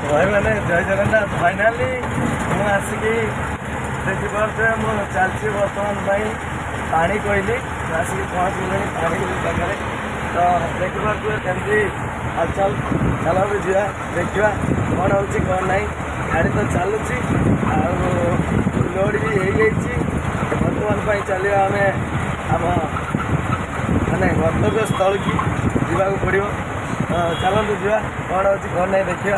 भाई मैंने जय जगन्नाथ फाइनाली मुझे आसिकी देखिपे मु चलती बर्तमान पानी कहली आसिक पहुँच गले पानी पाखे तो देखिपे केमती हलचल चल भी जा देखा कौन हो कौन ना गाड़ी तो चलुची लोड भी हो बर्तमान चलिए आम आम माने गंतव्य स्थल की जावाक पड़ो चलते जा कौन हो कौन ना देखा।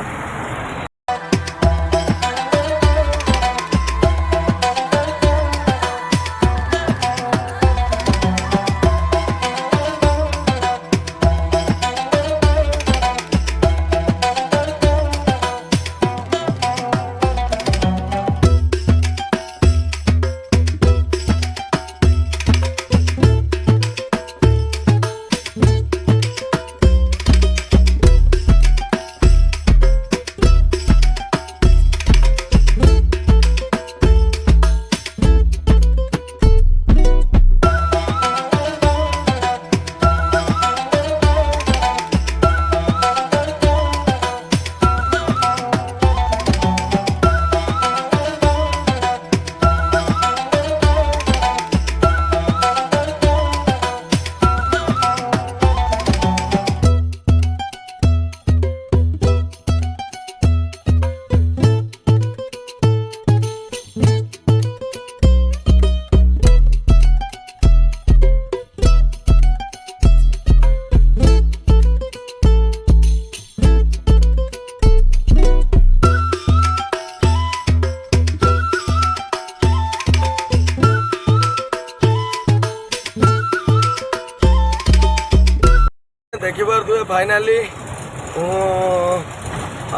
देखिपे फाइनाली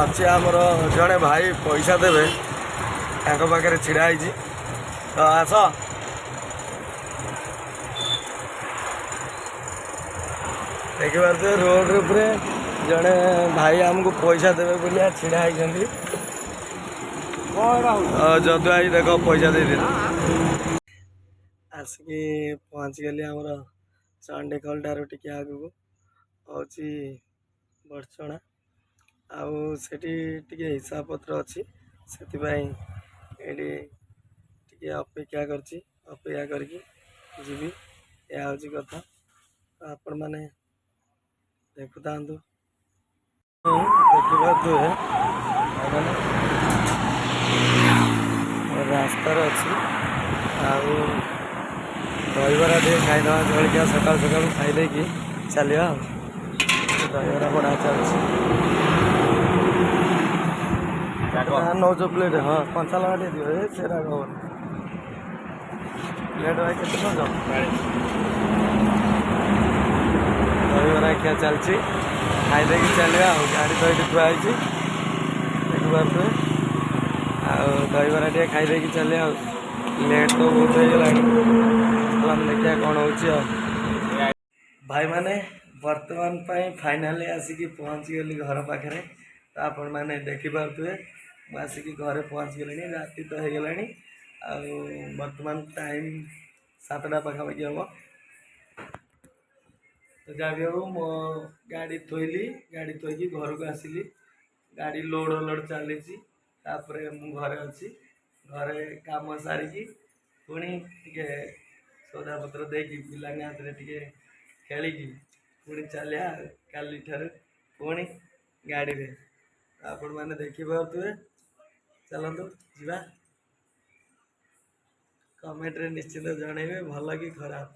अच्छे आमर जड़े भाई पैसा देवे पाखे छिड़ाई तो आस देखिपे रोड रे जड़े भाई आमको पैसा देवे बोलिया छिड़ाई जदु आई देख पैसा दे आसिकी पहुँच गली आमर चंडीखोल ठार टे आगू हूँ बड़चणा आउ सेठी हिसाब पत्र अच्छी से अपेक्षा अपेक्षा करके जीवी यह हूँ कथा आपण मैंने देखुता देखिए रास्तार अच्छी दहीबरा टे खाईदे जलिया सका सका खाईदे कि चलिया दहीबरा बड़ा चलती नौज प्लेट हाँ कंचा लगा दियो सेरा खबर प्लेट भाई के नौज दहीबरा क्या चलती खाईदे कि चलिया गाड़ी तो ये थुआई देखिपे दहीबरा टे खाईदे कि चलिया लेट तो बहुत हो देखिए कौन हो भाई मैंने वर्तमान फाइनाली आसिकी पहुँची गली घर पाखे तो आपण मैंने देखिपे आसिकी घरे पहुँच गले राति तो हो गला वर्तमान टाइम 7टा पाखापाखि हम तो जहाँ भी हो मो गाड़ी थोली गाड़ी थोकी घर को आसिली गाड़ी लोड लोड चली मु घरे अच्छी घरे काम सारिकी पुणी टे सौदा पत्र देकी पिला हाथ में टे खेलिकी पुणी चलिया काली ठार पुणी गाड़ी रे आपण मैंने देखिपे चलतु जा कमेंट रे निश्चित जनइबे भल कि खराब।